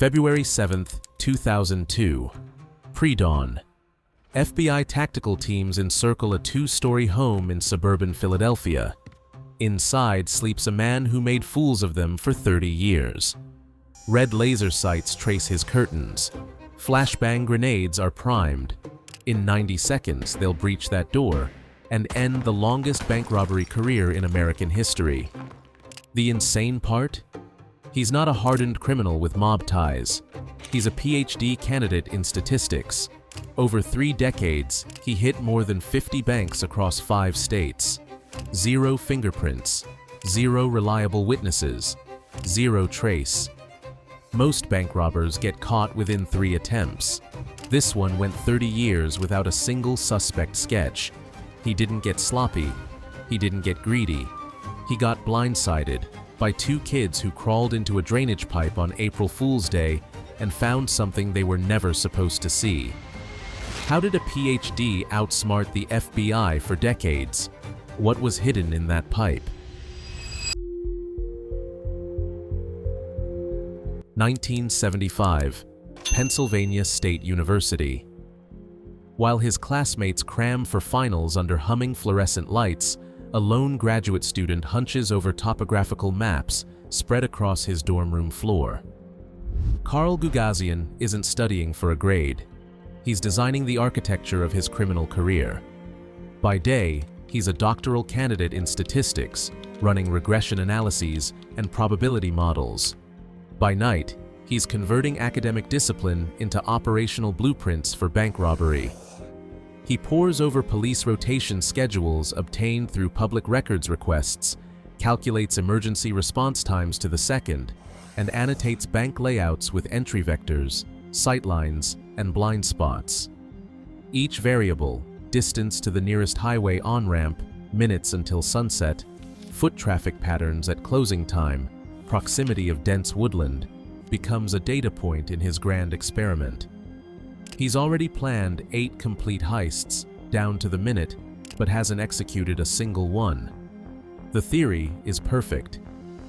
February 7, 2002. Pre-dawn. FBI tactical teams encircle a two-story home in suburban Philadelphia. Inside sleeps a man who made fools of them for 30 years. Red laser sights trace his curtains. Flashbang grenades are primed. In 90 seconds, they'll breach that door and end the longest bank robbery career in American history. The insane part? He's not a hardened criminal with mob ties. He's a PhD candidate in statistics. Over 3 decades, he hit more than 50 banks across 5 states. 0 fingerprints, 0 reliable witnesses, 0 trace. Most bank robbers get caught within 3 attempts. This one went 30 years without a single suspect sketch. He didn't get sloppy. He didn't get greedy. He got blindsided by 2 kids who crawled into a drainage pipe on April Fool's Day and found something they were never supposed to see. How did a PhD outsmart the FBI for decades? What was hidden in that pipe? 1975, Pennsylvania State University. While his classmates cram for finals under humming fluorescent lights, a lone graduate student hunches over topographical maps spread across his dorm room floor. Carl Gugasian isn't studying for a grade. He's designing the architecture of his criminal career. By day, he's a doctoral candidate in statistics, running regression analyses and probability models. By night, he's converting academic discipline into operational blueprints for bank robbery. He pores over police rotation schedules obtained through public records requests, calculates emergency response times to the second, and annotates bank layouts with entry vectors, sightlines, and blind spots. Each variable, distance to the nearest highway on-ramp, minutes until sunset, foot traffic patterns at closing time, proximity of dense woodland, becomes a data point in his grand experiment. He's already planned 8 complete heists, down to the minute, but hasn't executed a single one. The theory is perfect.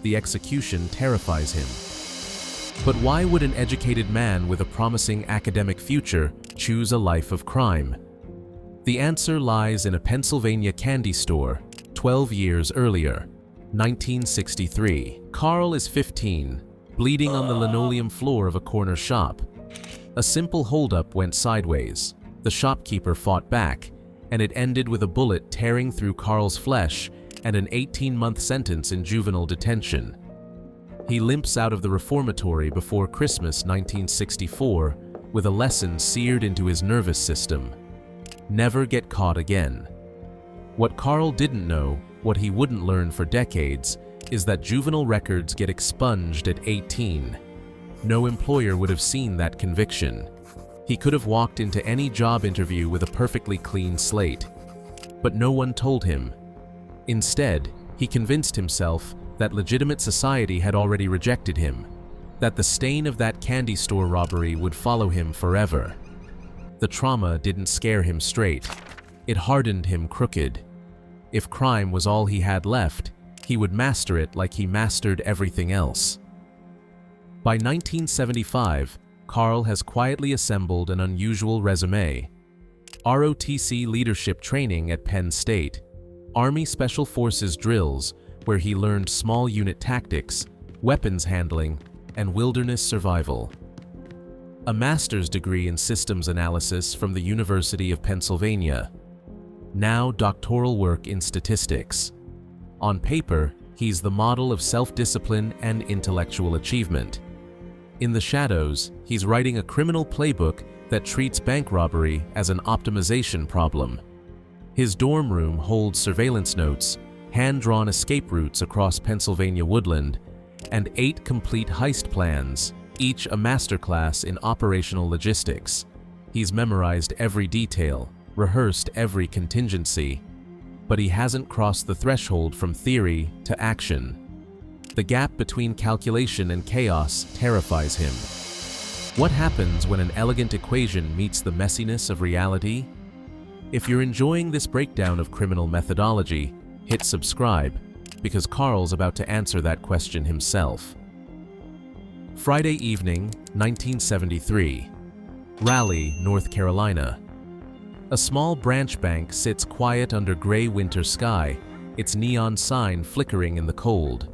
The execution terrifies him. But why would an educated man with a promising academic future choose a life of crime? The answer lies in a Pennsylvania candy store 12 years earlier, 1963. Carl is 15, bleeding on the linoleum floor of a corner shop. A simple holdup went sideways. The shopkeeper fought back, and it ended with a bullet tearing through Carl's flesh and an 18-month sentence in juvenile detention. He limps out of the reformatory before Christmas 1964 with a lesson seared into his nervous system: never get caught again. What Carl didn't know, what he wouldn't learn for decades, is that juvenile records get expunged at 18. No employer would have seen that conviction. He could have walked into any job interview with a perfectly clean slate. But no one told him. Instead, he convinced himself that legitimate society had already rejected him, that the stain of that candy store robbery would follow him forever. The trauma didn't scare him straight. It hardened him crooked. If crime was all he had left, he would master it like he mastered everything else. By 1975, Carl has quietly assembled an unusual resume. ROTC leadership training at Penn State, Army Special Forces drills where he learned small unit tactics, weapons handling, and wilderness survival. A master's degree in systems analysis from the University of Pennsylvania. Now doctoral work in statistics. On paper, he's the model of self-discipline and intellectual achievement. In the shadows, he's writing a criminal playbook that treats bank robbery as an optimization problem. His dorm room holds surveillance notes, hand-drawn escape routes across Pennsylvania woodland, and 8 complete heist plans, each a masterclass in operational logistics. He's memorized every detail, rehearsed every contingency, but he hasn't crossed the threshold from theory to action. The gap between calculation and chaos terrifies him. What happens when an elegant equation meets the messiness of reality? If you're enjoying this breakdown of criminal methodology, hit subscribe, because Carl's about to answer that question himself. Friday evening, 1973. Raleigh, North Carolina. A small branch bank sits quiet under gray winter sky, its neon sign flickering in the cold.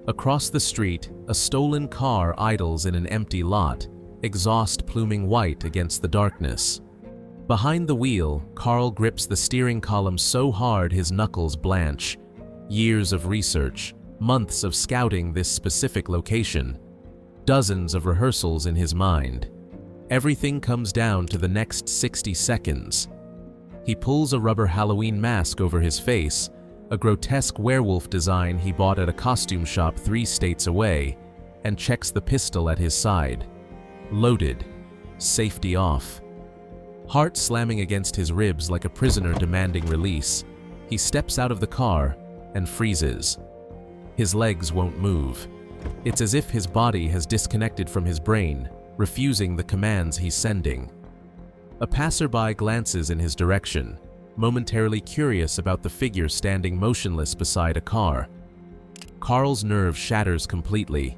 Across the street, a stolen car idles in an empty lot, exhaust pluming white against the darkness. Behind the wheel, Carl grips the steering column so hard his knuckles blanch. Years of research, months of scouting this specific location, dozens of rehearsals in his mind. Everything comes down to the next 60 seconds. He pulls a rubber Halloween mask over his face, a grotesque werewolf design he bought at a costume shop 3 states away, and checks the pistol at his side. Loaded. Safety off. Heart slamming against his ribs like a prisoner demanding release, he steps out of the car and freezes. His legs won't move. It's as if his body has disconnected from his brain, refusing the commands he's sending. A passerby glances in his direction, momentarily curious about the figure standing motionless beside a car. Carl's nerve shatters completely.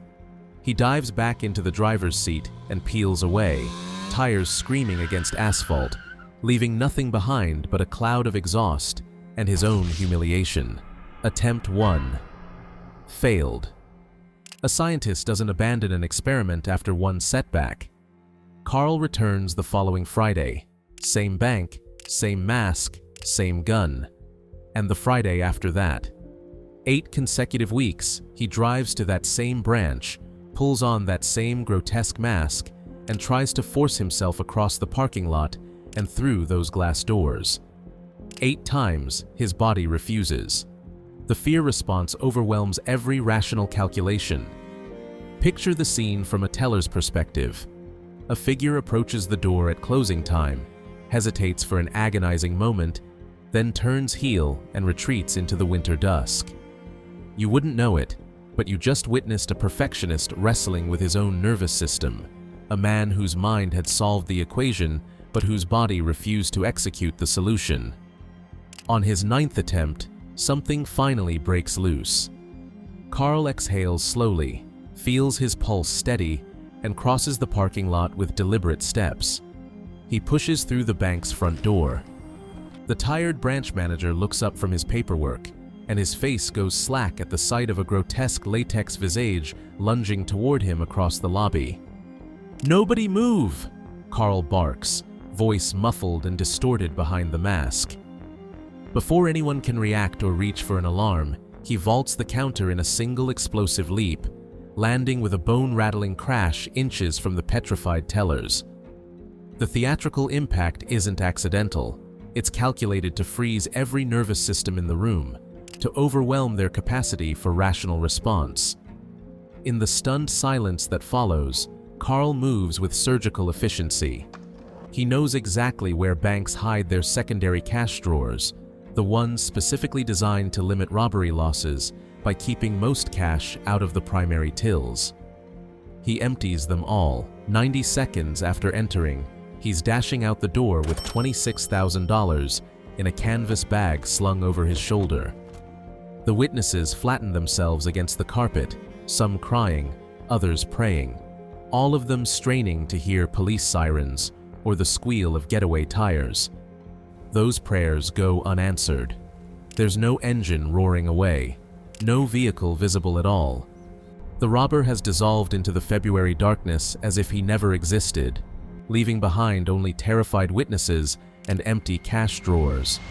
He dives back into the driver's seat and peels away, tires screaming against asphalt, leaving nothing behind but a cloud of exhaust and his own humiliation. Attempt 1. Failed. A scientist doesn't abandon an experiment after one setback. Carl returns the following Friday. Same bank, same mask, same gun. And the Friday after that. 8 consecutive weeks, he drives to that same branch, pulls on that same grotesque mask, and tries to force himself across the parking lot and through those glass doors. 8 times, his body refuses. The fear response overwhelms every rational calculation. Picture the scene from a teller's perspective. A figure approaches the door at closing time, hesitates for an agonizing moment, then turns heel and retreats into the winter dusk. You wouldn't know it, but you just witnessed a perfectionist wrestling with his own nervous system, a man whose mind had solved the equation but whose body refused to execute the solution. On his 9th attempt, something finally breaks loose. Carl exhales slowly, feels his pulse steady, and crosses the parking lot with deliberate steps. He pushes through the bank's front door. The tired branch manager looks up from his paperwork, and his face goes slack at the sight of a grotesque latex visage lunging toward him across the lobby. "Nobody move!" Carl barks, voice muffled and distorted behind the mask. Before anyone can react or reach for an alarm, he vaults the counter in a single explosive leap, landing with a bone-rattling crash inches from the petrified tellers. The theatrical impact isn't accidental. It's calculated to freeze every nervous system in the room, to overwhelm their capacity for rational response. In the stunned silence that follows, Carl moves with surgical efficiency. He knows exactly where banks hide their secondary cash drawers, the ones specifically designed to limit robbery losses by keeping most cash out of the primary tills. He empties them all. 90 seconds after entering, he's dashing out the door with $26,000 in a canvas bag slung over his shoulder. The witnesses flatten themselves against the carpet, some crying, others praying, all of them straining to hear police sirens or the squeal of getaway tires. Those prayers go unanswered. There's no engine roaring away, no vehicle visible at all. The robber has dissolved into the February darkness as if he never existed, leaving behind only terrified witnesses and empty cash drawers.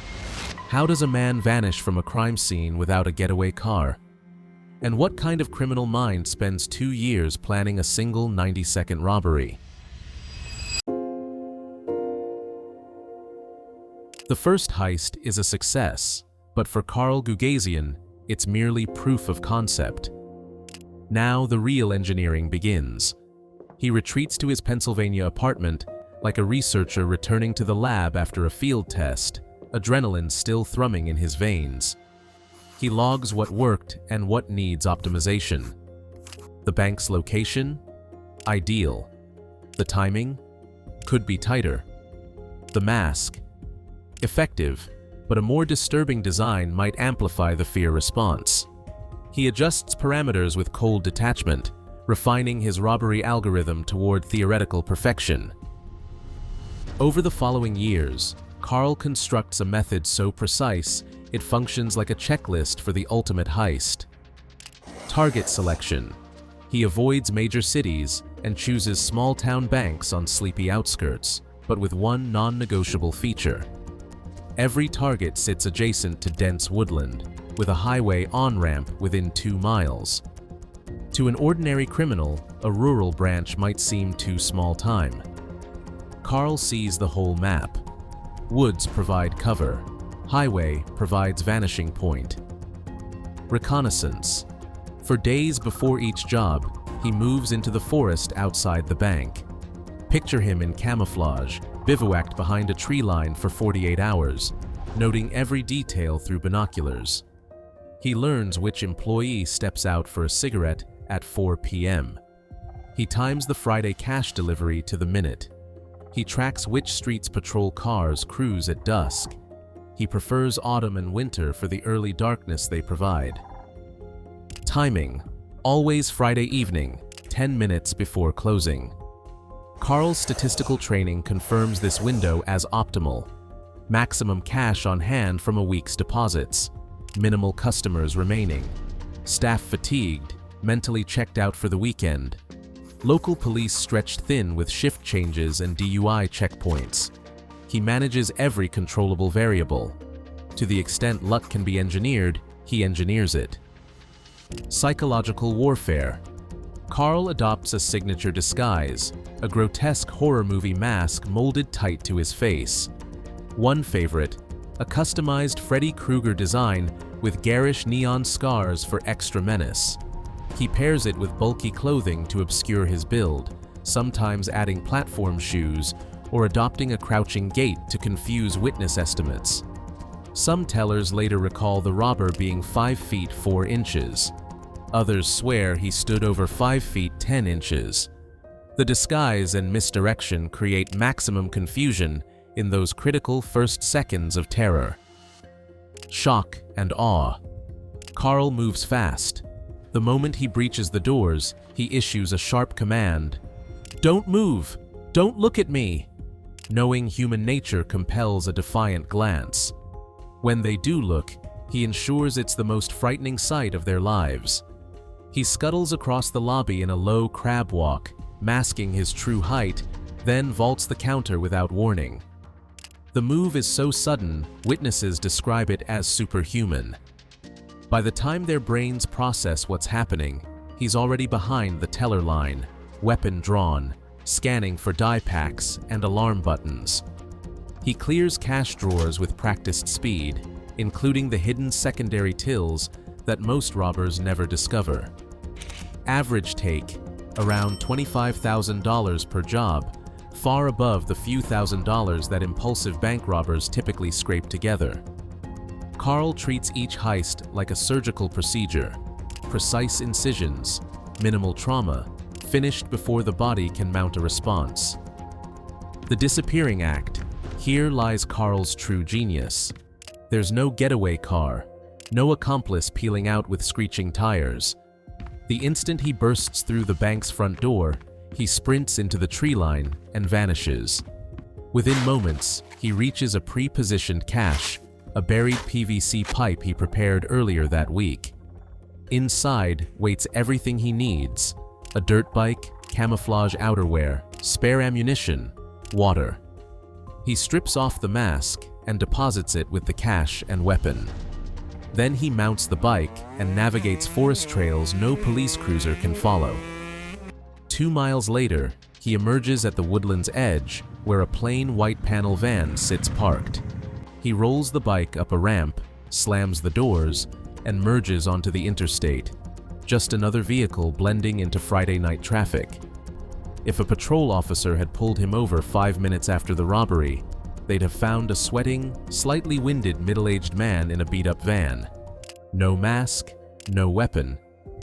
How does a man vanish from a crime scene without a getaway car? And what kind of criminal mind spends 2 years planning a single 90-second robbery? The first heist is a success, but for Carl Gugasian, it's merely proof of concept. Now the real engineering begins. He retreats to his Pennsylvania apartment like a researcher returning to the lab after a field test, adrenaline still thrumming in his veins. He logs what worked and what needs optimization. The bank's location? Ideal. The timing? Could be tighter. The mask? Effective, but a more disturbing design might amplify the fear response. He adjusts parameters with cold detachment, refining his robbery algorithm toward theoretical perfection. Over the following years, Carl constructs a method so precise it functions like a checklist for the ultimate heist. Target selection. He avoids major cities and chooses small-town banks on sleepy outskirts, but with one non-negotiable feature. Every target sits adjacent to dense woodland, with a highway on-ramp within 2 miles. To an ordinary criminal, a rural branch might seem too small time. Carl sees the whole map. Woods provide cover. Highway provides vanishing point. Reconnaissance. For days before each job, he moves into the forest outside the bank. Picture him in camouflage, bivouacked behind a tree line for 48 hours, noting every detail through binoculars. He learns which employee steps out for a cigarette at 4 p.m. He times the Friday cash delivery to the minute. He tracks which streets patrol cars cruise at dusk. He prefers autumn and winter for the early darkness they provide. Timing. Always Friday evening, 10 minutes before closing. Carl's statistical training confirms this window as optimal. Maximum cash on hand from a week's deposits. Minimal customers remaining. Staff fatigued, mentally checked out for the weekend. Local police stretched thin with shift changes and DUI checkpoints. He manages every controllable variable. To the extent luck can be engineered, he engineers it. Psychological warfare. Carl adopts a signature disguise, a grotesque horror movie mask molded tight to his face. One favorite, a customized Freddy Krueger design with garish neon scars for extra menace. He pairs it with bulky clothing to obscure his build, sometimes adding platform shoes or adopting a crouching gait to confuse witness estimates. Some tellers later recall the robber being 5 feet 4 inches. Others swear he stood over 5 feet 10 inches. The disguise and misdirection create maximum confusion in those critical first seconds of terror. Shock and awe. Carl moves fast. The moment he breaches the doors, he issues a sharp command. "Don't move! Don't look at me!" Knowing human nature compels a defiant glance. When they do look, he ensures it's the most frightening sight of their lives. He scuttles across the lobby in a low crab walk, masking his true height, then vaults the counter without warning. The move is so sudden, witnesses describe it as superhuman. By the time their brains process what's happening, he's already behind the teller line, weapon drawn, scanning for die packs and alarm buttons. He clears cash drawers with practiced speed, including the hidden secondary tills that most robbers never discover. Average take, around $25,000 per job, far above the few $1,000s that impulsive bank robbers typically scrape together. Carl treats each heist like a surgical procedure. Precise incisions, minimal trauma, finished before the body can mount a response. The disappearing act. Here lies Carl's true genius. There's no getaway car, no accomplice peeling out with screeching tires. The instant he bursts through the bank's front door, he sprints into the tree line and vanishes. Within moments, he reaches a pre-positioned cache, a buried PVC pipe he prepared earlier that week. Inside waits everything he needs: a dirt bike, camouflage outerwear, spare ammunition, water. He strips off the mask and deposits it with the cash and weapon. Then he mounts the bike and navigates forest trails no police cruiser can follow. 2 miles later, he emerges at the woodland's edge, where a plain white panel van sits parked. He rolls the bike up a ramp, slams the doors, and merges onto the interstate, just another vehicle blending into Friday night traffic. If a patrol officer had pulled him over 5 minutes after the robbery, they'd have found a sweating, slightly winded middle-aged man in a beat-up van. No mask, no weapon,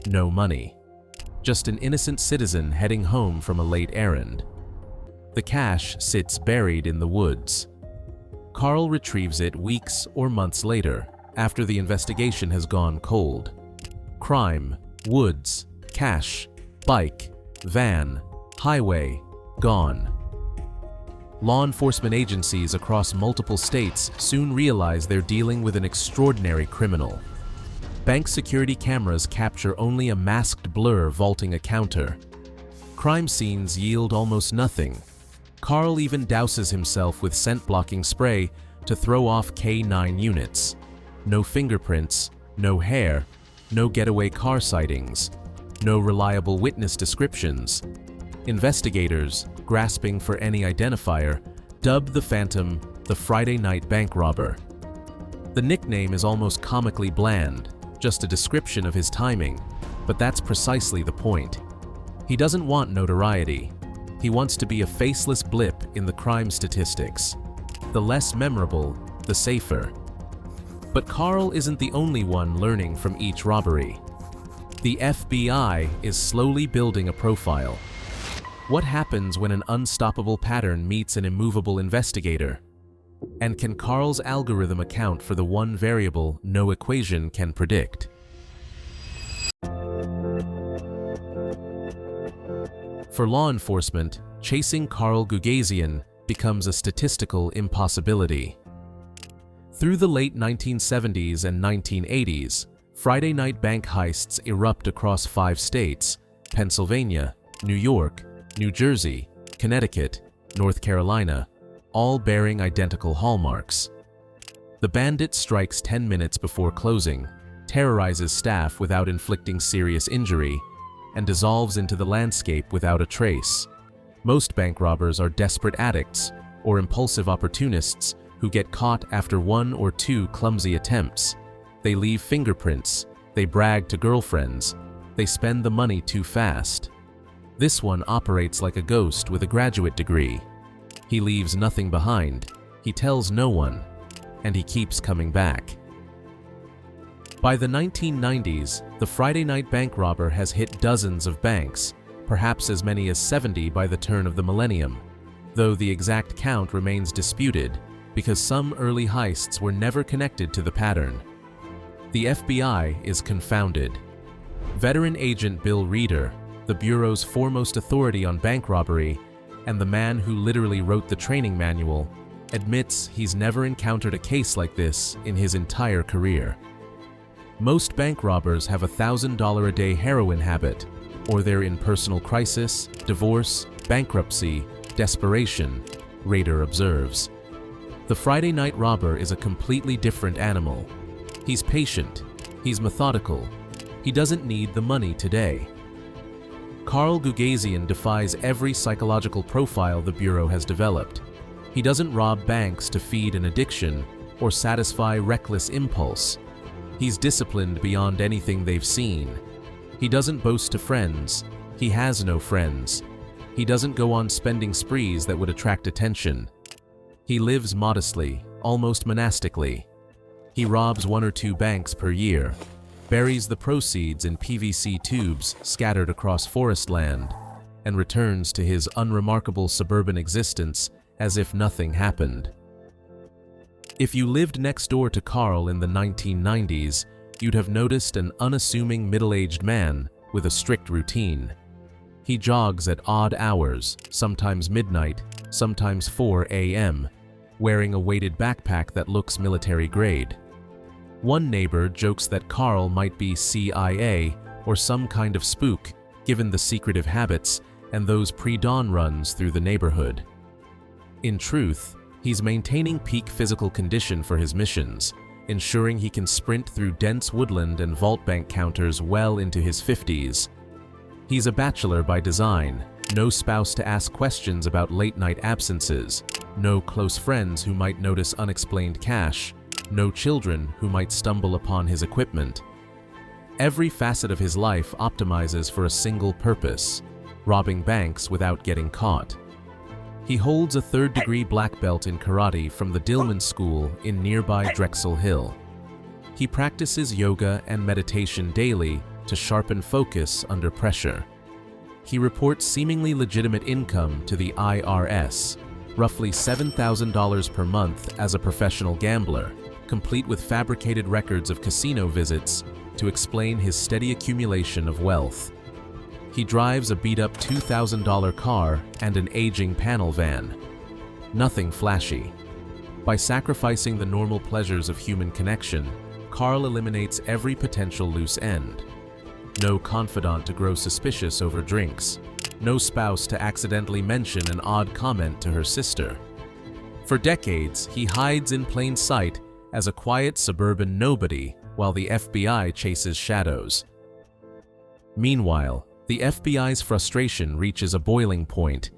no money. Just an innocent citizen heading home from a late errand. The cash sits buried in the woods. Carl retrieves it weeks or months later, after the investigation has gone cold. Crime, woods, cash. Bike, van, highway, gone. Law enforcement agencies across multiple states soon realize they're dealing with an extraordinary criminal. Bank security cameras capture only a masked blur vaulting a counter. Crime scenes yield almost nothing. Carl even douses himself with scent-blocking spray to throw off K9 units. No fingerprints, no hair, no getaway car sightings, no reliable witness descriptions. Investigators, grasping for any identifier, dub the Phantom the Friday night bank robber. The nickname is almost comically bland, just a description of his timing, but that's precisely the point. He doesn't want notoriety. He wants to be a faceless blip in the crime statistics. The less memorable, the safer. But Carl isn't the only one learning from each robbery. The FBI is slowly building a profile. What happens when an unstoppable pattern meets an immovable investigator? And can Carl's algorithm account for the one variable no equation can predict? For law enforcement, chasing Carl Gugasian becomes a statistical impossibility. Through the late 1970s and 1980s, Friday night bank heists erupt across 5 states: Pennsylvania, New York, New Jersey, Connecticut, North Carolina, all bearing identical hallmarks. The bandit strikes 10 minutes before closing, terrorizes staff without inflicting serious injury, and dissolves into the landscape without a trace. Most bank robbers are desperate addicts or impulsive opportunists who get caught after 1 or 2 clumsy attempts. They leave fingerprints, they brag to girlfriends, they spend the money too fast. This one operates like a ghost with a graduate degree. He leaves nothing behind, he tells no one, and he keeps coming back. By the 1990s, the Friday night bank robber has hit dozens of banks, perhaps as many as 70 by the turn of the millennium, though the exact count remains disputed because some early heists were never connected to the pattern. The FBI is confounded. Veteran agent Bill Reeder, the Bureau's foremost authority on bank robbery, and the man who literally wrote the training manual, admits he's never encountered a case like this in his entire career. Most bank robbers have a $1,000 a day heroin habit, or they're in personal crisis, divorce, bankruptcy, desperation, Reeder observes. The Friday night robber is a completely different animal. He's patient, he's methodical, he doesn't need the money today. Carl Gugasian defies every psychological profile the Bureau has developed. He doesn't rob banks to feed an addiction or satisfy reckless impulse. He's disciplined beyond anything they've seen. He doesn't boast to friends. He has no friends. He doesn't go on spending sprees that would attract attention. He lives modestly, almost monastically. He robs 1 or 2 banks per year, buries the proceeds in PVC tubes scattered across forest land, and returns to his unremarkable suburban existence as if nothing happened. If you lived next door to Carl in the 1990s, you'd have noticed an unassuming middle-aged man with a strict routine. He jogs at odd hours, sometimes midnight, sometimes 4 a.m., wearing a weighted backpack that looks military grade. One neighbor jokes that Carl might be CIA or some kind of spook, given the secretive habits and those pre-dawn runs through the neighborhood. In truth, he's maintaining peak physical condition for his missions, ensuring he can sprint through dense woodland and vault bank counters well into his 50s. He's a bachelor by design, no spouse to ask questions about late-night absences, no close friends who might notice unexplained cash, no children who might stumble upon his equipment. Every facet of his life optimizes for a single purpose: robbing banks without getting caught. He holds a 3rd-degree black belt in karate from the Dillman School in nearby Drexel Hill. He practices yoga and meditation daily to sharpen focus under pressure. He reports seemingly legitimate income to the IRS, roughly $7,000 per month as a professional gambler, complete with fabricated records of casino visits to explain his steady accumulation of wealth. He drives a beat-up $2,000 car and an aging panel van. Nothing flashy. By sacrificing the normal pleasures of human connection, Carl eliminates every potential loose end. No confidant to grow suspicious over drinks. No spouse to accidentally mention an odd comment to her sister. For decades, he hides in plain sight as a quiet suburban nobody while the FBI chases shadows. Meanwhile, the FBI's frustration reaches a boiling point.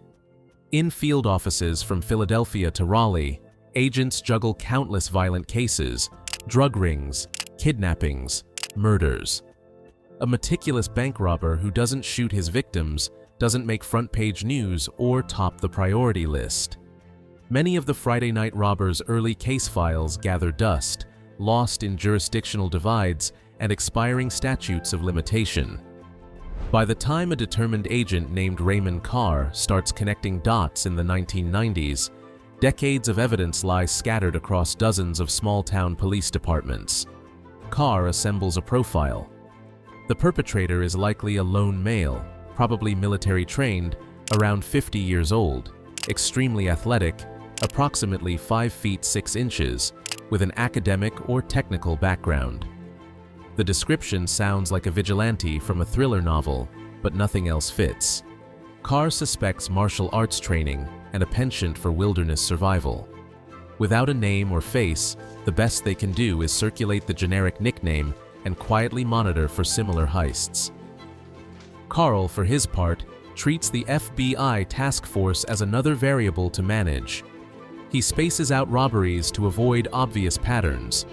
In field offices from Philadelphia to Raleigh, agents juggle countless violent cases, drug rings, kidnappings, murders. A meticulous bank robber who doesn't shoot his victims doesn't make front-page news or top the priority list. Many of the Friday Night Robbers' early case files gather dust, lost in jurisdictional divides and expiring statutes of limitation. By the time a determined agent named Raymond Carr starts connecting dots in the 1990s, decades of evidence lie scattered across dozens of small-town police departments. Carr assembles a profile. The perpetrator is likely a lone male, probably military-trained, around 50 years old, extremely athletic, approximately 5 feet 6 inches, with an academic or technical background. The description sounds like a vigilante from a thriller novel, but nothing else fits. Carr suspects martial arts training and a penchant for wilderness survival. Without a name or face, the best they can do is circulate the generic nickname and quietly monitor for similar heists. Carl, for his part, treats the FBI task force as another variable to manage. He spaces out robberies to avoid obvious patterns.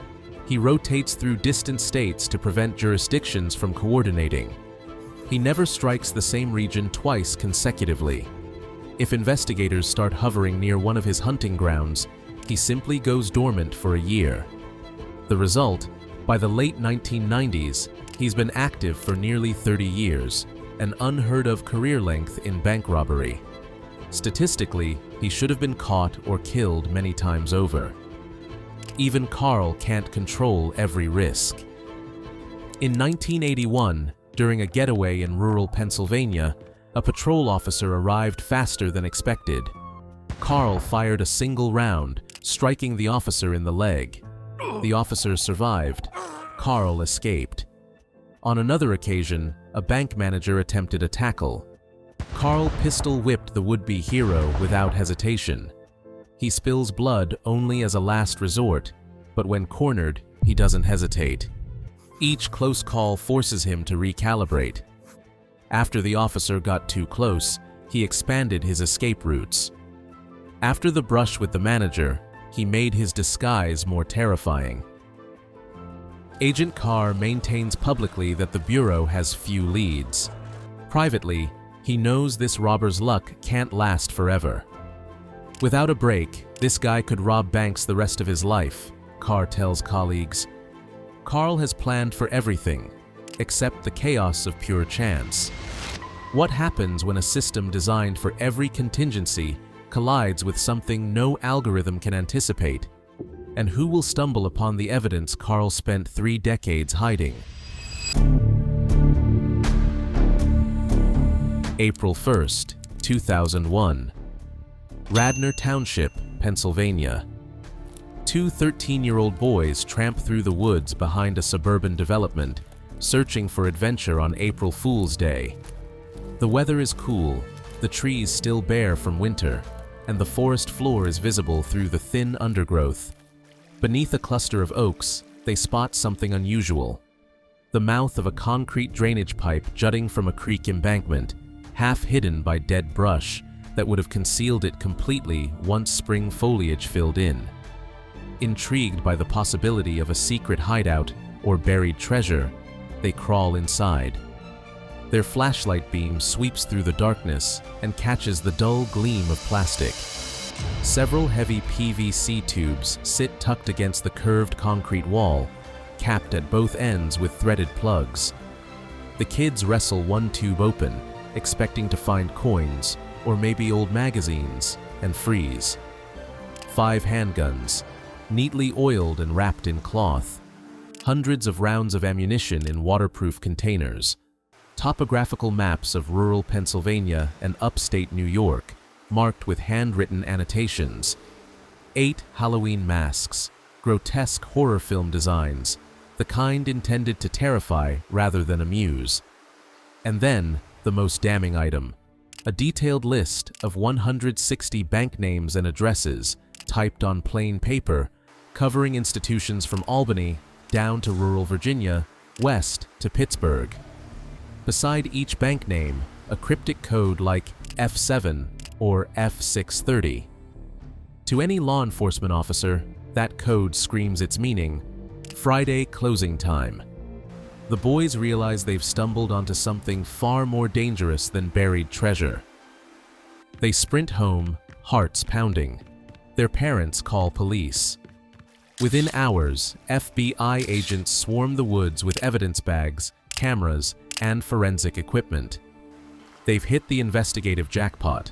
He rotates through distant states to prevent jurisdictions from coordinating. He never strikes the same region twice consecutively. If investigators start hovering near one of his hunting grounds, he simply goes dormant for a year. The result, by the late 1990s, he's been active for nearly 30 years, an unheard-of career length in bank robbery. Statistically, he should have been caught or killed many times over. Even Carl can't control every risk. In 1981, during a getaway in rural Pennsylvania, a patrol officer arrived faster than expected. Carl fired a single round, striking the officer in the leg. The officer survived. Carl escaped. On another occasion, a bank manager attempted a tackle. Carl pistol-whipped the would-be hero without hesitation. He spills blood only as a last resort, but when cornered, he doesn't hesitate. Each close call forces him to recalibrate. After the officer got too close, he expanded his escape routes. After the brush with the manager, he made his disguise more terrifying. Agent Carr maintains publicly that the Bureau has few leads. Privately, he knows this robber's luck can't last forever. Without a break, this guy could rob banks the rest of his life, Carr tells colleagues. Carl has planned for everything, except the chaos of pure chance. What happens when a system designed for every contingency collides with something no algorithm can anticipate? And who will stumble upon the evidence Carl spent 3 decades hiding? April 1st, 2001. Radnor Township, Pennsylvania. 2 13-year-old boys tramp through the woods behind a suburban development, searching for adventure on April Fool's Day. The weather is cool, the trees still bare from winter, and the forest floor is visible through the thin undergrowth. Beneath a cluster of oaks, they spot something unusual. The mouth of a concrete drainage pipe jutting from a creek embankment, half hidden by dead brush that would have concealed it completely once spring foliage filled in. Intrigued by the possibility of a secret hideout or buried treasure, they crawl inside. Their flashlight beam sweeps through the darkness and catches the dull gleam of plastic. Several heavy PVC tubes sit tucked against the curved concrete wall, capped at both ends with threaded plugs. The kids wrestle one tube open, expecting to find coins or maybe old magazines, and freeze. 5 handguns, neatly oiled and wrapped in cloth. Hundreds of rounds of ammunition in waterproof containers. topographical maps of rural Pennsylvania and upstate New York, marked with handwritten annotations. 8 Halloween masks, grotesque horror film designs, the kind intended to terrify rather than amuse. And then, the most damning item, a detailed list of 160 bank names and addresses, typed on plain paper, covering institutions from Albany down to rural Virginia, west to Pittsburgh. Beside each bank name, a cryptic code like F7 or F630. To any law enforcement officer, that code screams its meaning: Friday closing time. The boys realize they've stumbled onto something far more dangerous than buried treasure. They sprint home, hearts pounding. Their parents call police. Within hours, FBI agents swarm the woods with evidence bags, cameras, and forensic equipment. They've hit the investigative jackpot.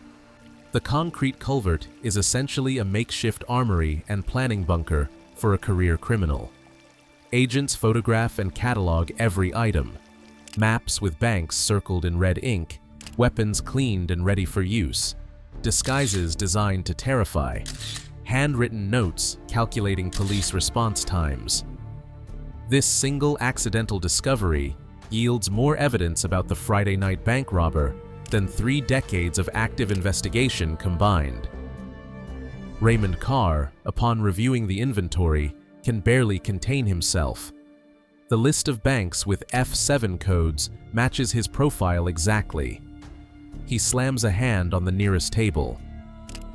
The concrete culvert is essentially a makeshift armory and planning bunker for a career criminal. Agents photograph and catalog every item. Maps with banks circled in red ink, weapons cleaned and ready for use, disguises designed to terrify, handwritten notes calculating police response times. This single accidental discovery yields more evidence about the Friday night bank robber than 3 decades of active investigation combined. Raymond Carr, upon reviewing the inventory, can barely contain himself. The list of banks with F7 codes matches his profile exactly. He slams a hand on the nearest table.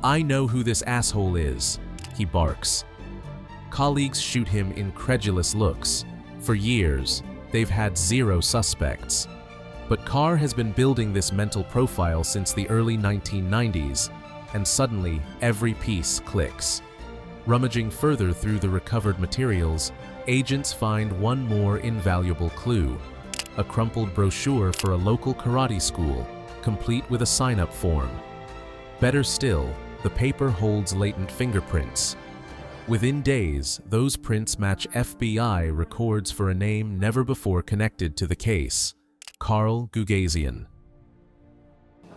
"I know who this asshole is," he barks. Colleagues shoot him incredulous looks. For years, they've had 0 suspects. But Carr has been building this mental profile since the early 1990s, and suddenly every piece clicks. Rummaging further through the recovered materials, agents find one more invaluable clue: a crumpled brochure for a local karate school, complete with a sign-up form. Better still, the paper holds latent fingerprints. Within days, those prints match FBI records for a name never before connected to the case: Carl Gugasian.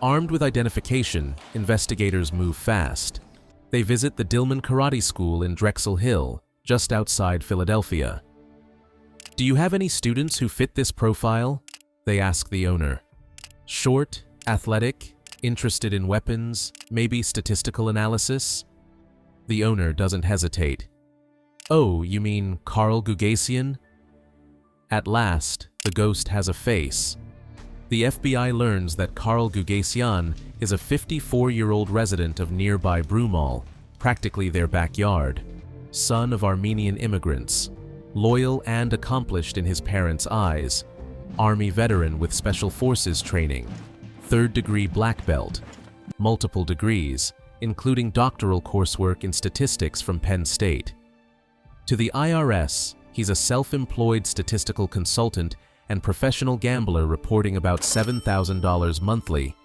Armed with identification, investigators move fast. They visit the Dillman Karate School in Drexel Hill, just outside Philadelphia. "Do you have any students who fit this profile?" they ask the owner. "Short, athletic, interested in weapons, maybe statistical analysis?" The owner doesn't hesitate. "Oh, you mean Carl Gugasian?" At last, the ghost has a face. The FBI learns that Carl Gugasian is a 54-year-old resident of nearby Broomall, practically their backyard, son of Armenian immigrants, loyal and accomplished in his parents' eyes, Army veteran with Special Forces training, 3rd-degree black belt, multiple degrees, including doctoral coursework in statistics from Penn State. To the IRS, he's a self-employed statistical consultant and professional gambler reporting about $7,000 monthly,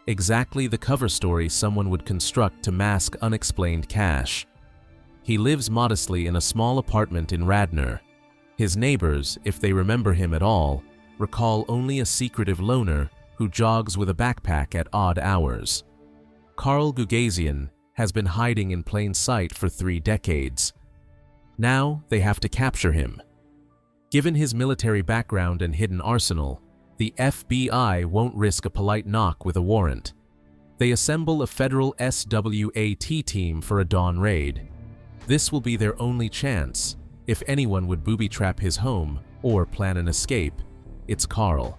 exactly the cover story someone would construct to mask unexplained cash. He lives modestly in a small apartment in Radnor. His neighbors, if they remember him at all, recall only a secretive loner who jogs with a backpack at odd hours. Carl Gugasian has been hiding in plain sight for 3 decades. Now they have to capture him. Given his military background and hidden arsenal, the FBI won't risk a polite knock with a warrant. They assemble a federal SWAT team for a dawn raid. This will be their only chance. If anyone would booby-trap his home or plan an escape, it's Carl.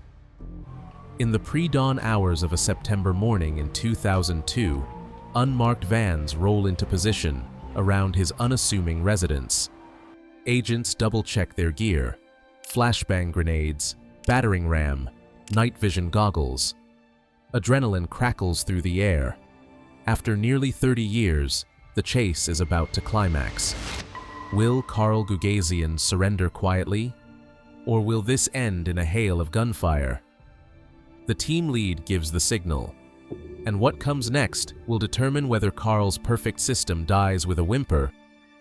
In the pre-dawn hours of a September morning in 2002, unmarked vans roll into position around his unassuming residence. Agents double-check their gear: flashbang grenades, battering ram, night vision goggles. Adrenaline crackles through the air. After nearly 30 years, the chase is about to climax. Will Carl Gugasian surrender quietly? Or will this end in a hail of gunfire? The team lead gives the signal, and what comes next will determine whether Carl's perfect system dies with a whimper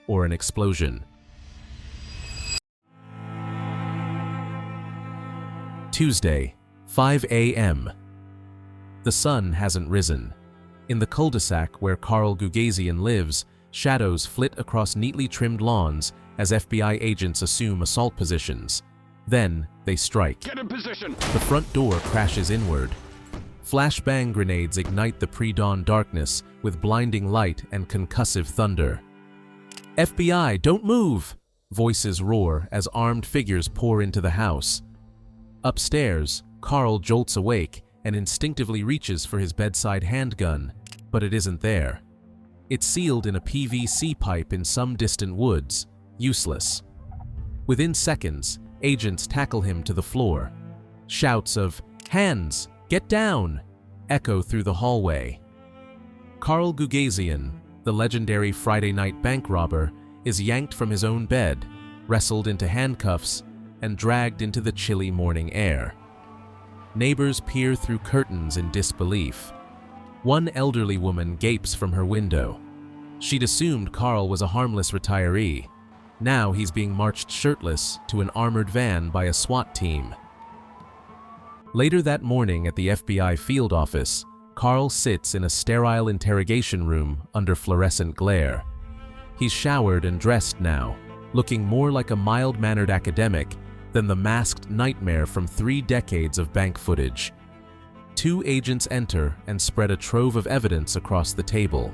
or an explosion. Tuesday, 5 a.m. The sun hasn't risen. In the cul-de-sac where Carl Gugasian lives, shadows flit across neatly trimmed lawns as FBI agents assume assault positions. Then, they strike. Get in position! The front door crashes inward. Flashbang grenades ignite the pre-dawn darkness with blinding light and concussive thunder. FBI, don't move! Voices roar as armed figures pour into the house. Upstairs, Carl jolts awake and instinctively reaches for his bedside handgun, but it isn't there. It's sealed in a PVC pipe in some distant woods, useless. Within seconds, agents tackle him to the floor. Shouts of, "Hands! Get down!" echo through the hallway. Carl Gugasian, the legendary Friday night bank robber, is yanked from his own bed, wrestled into handcuffs, and dragged into the chilly morning air. Neighbors peer through curtains in disbelief. One elderly woman gapes from her window. She'd assumed Carl was a harmless retiree. Now he's being marched shirtless to an armored van by a SWAT team. Later that morning at the FBI field office, Carl sits in a sterile interrogation room under fluorescent glare. He's showered and dressed now, looking more like a mild-mannered academic than the masked nightmare from 3 decades of bank footage. 2 agents enter and spread a trove of evidence across the table.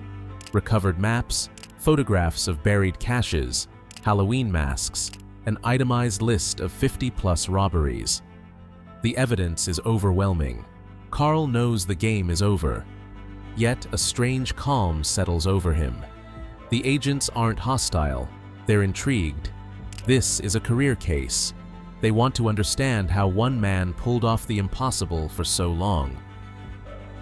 Recovered maps, photographs of buried caches, Halloween masks, an itemized list of 50-plus robberies. The evidence is overwhelming. Carl knows the game is over. Yet a strange calm settles over him. The agents aren't hostile, they're intrigued. This is a career case. They want to understand how one man pulled off the impossible for so long.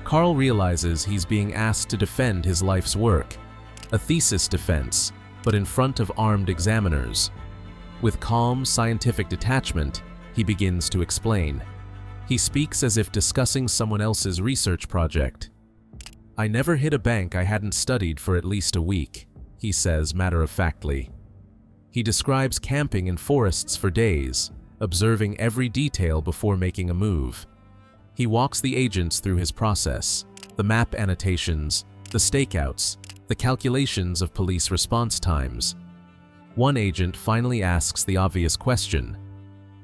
Carl realizes he's being asked to defend his life's work, a thesis defense, but in front of armed examiners. With calm, scientific detachment, he begins to explain. He speaks as if discussing someone else's research project. "I never hit a bank I hadn't studied for at least a week," he says matter-of-factly. He describes camping in forests for days, observing every detail before making a move. He walks the agents through his process, the map annotations, the stakeouts, the calculations of police response times. One agent finally asks the obvious question: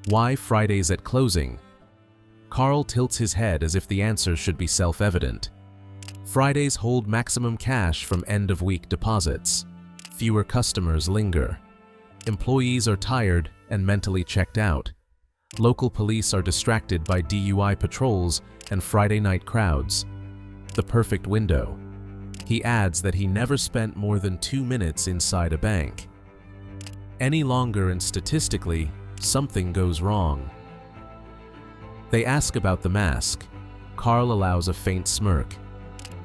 why Fridays at closing? Carl tilts his head as if the answer should be self-evident. Fridays hold maximum cash from end-of-week deposits. Fewer customers linger. Employees are tired and mentally checked out. Local police are distracted by DUI patrols and Friday night crowds. The perfect window. He adds that he never spent more than 2 minutes inside a bank. Any longer and statistically, something goes wrong. They ask about the mask. Carl allows a faint smirk.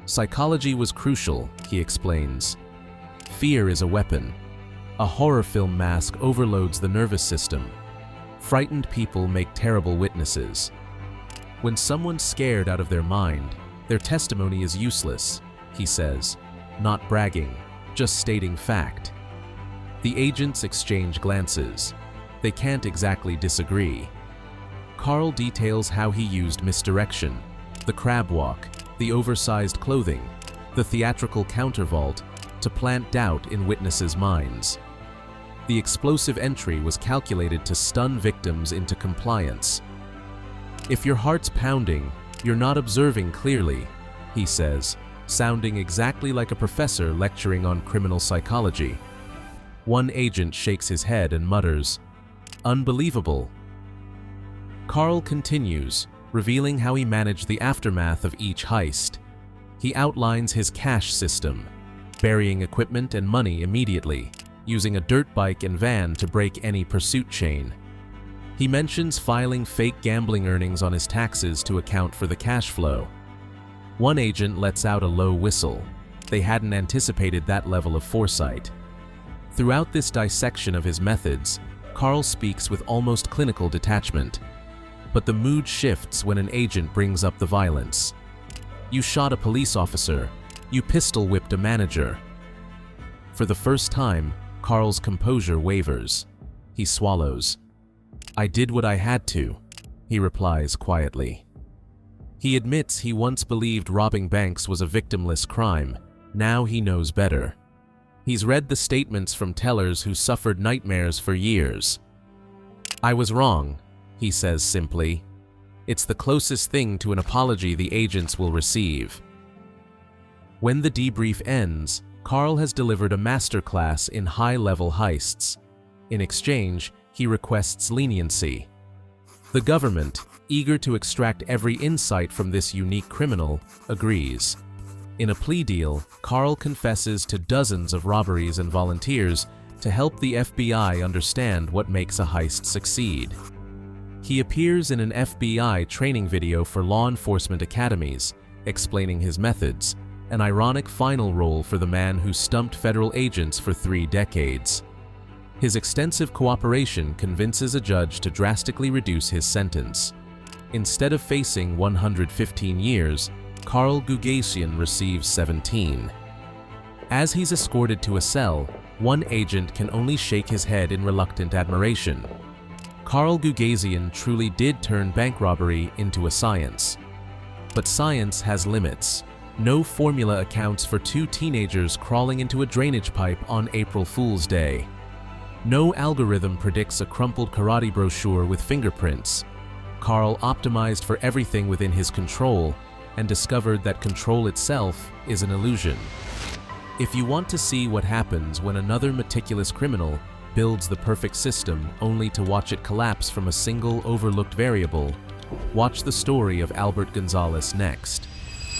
Psychology was crucial, he explains. Fear is a weapon. A horror film mask overloads the nervous system. Frightened people make terrible witnesses. When someone's scared out of their mind, their testimony is useless, he says, not bragging, just stating fact. The agents exchange glances. They can't exactly disagree. Carl details how he used misdirection, the crab walk, the oversized clothing, the theatrical countervault, to plant doubt in witnesses' minds. The explosive entry was calculated to stun victims into compliance. "If your heart's pounding, you're not observing clearly," he says, sounding exactly like a professor lecturing on criminal psychology. One agent shakes his head and mutters, "Unbelievable." Carl continues, revealing how he managed the aftermath of each heist. He outlines his cash system, burying equipment and money immediately, using a dirt bike and van to break any pursuit chain. He mentions filing fake gambling earnings on his taxes to account for the cash flow. One agent lets out a low whistle. They hadn't anticipated that level of foresight. Throughout this dissection of his methods, Carl speaks with almost clinical detachment. But the mood shifts when an agent brings up the violence. "You shot a police officer. You pistol-whipped a manager." For the first time, Carl's composure wavers. He swallows. "I did what I had to," he replies quietly. He admits he once believed robbing banks was a victimless crime. Now he knows better. He's read the statements from tellers who suffered nightmares for years. "I was wrong," he says simply. It's the closest thing to an apology the agents will receive. When the debrief ends, Carl has delivered a masterclass in high-level heists. In exchange, he requests leniency. The government, eager to extract every insight from this unique criminal, agrees. In a plea deal, Carl confesses to dozens of robberies and volunteers to help the FBI understand what makes a heist succeed. He appears in an FBI training video for law enforcement academies, explaining his methods, an ironic final role for the man who stumped federal agents for 3 decades. His extensive cooperation convinces a judge to drastically reduce his sentence. Instead of facing 115 years, Carl Gugasian receives 17. As he's escorted to a cell, one agent can only shake his head in reluctant admiration. Carl Gugasian truly did turn bank robbery into a science. But science has limits. No formula accounts for 2 teenagers crawling into a drainage pipe on April Fool's Day. No algorithm predicts a crumpled karate brochure with fingerprints. Carl optimized for everything within his control and discovered that control itself is an illusion. If you want to see what happens when another meticulous criminal builds the perfect system only to watch it collapse from a single overlooked variable, watch the story of Albert Gonzalez next.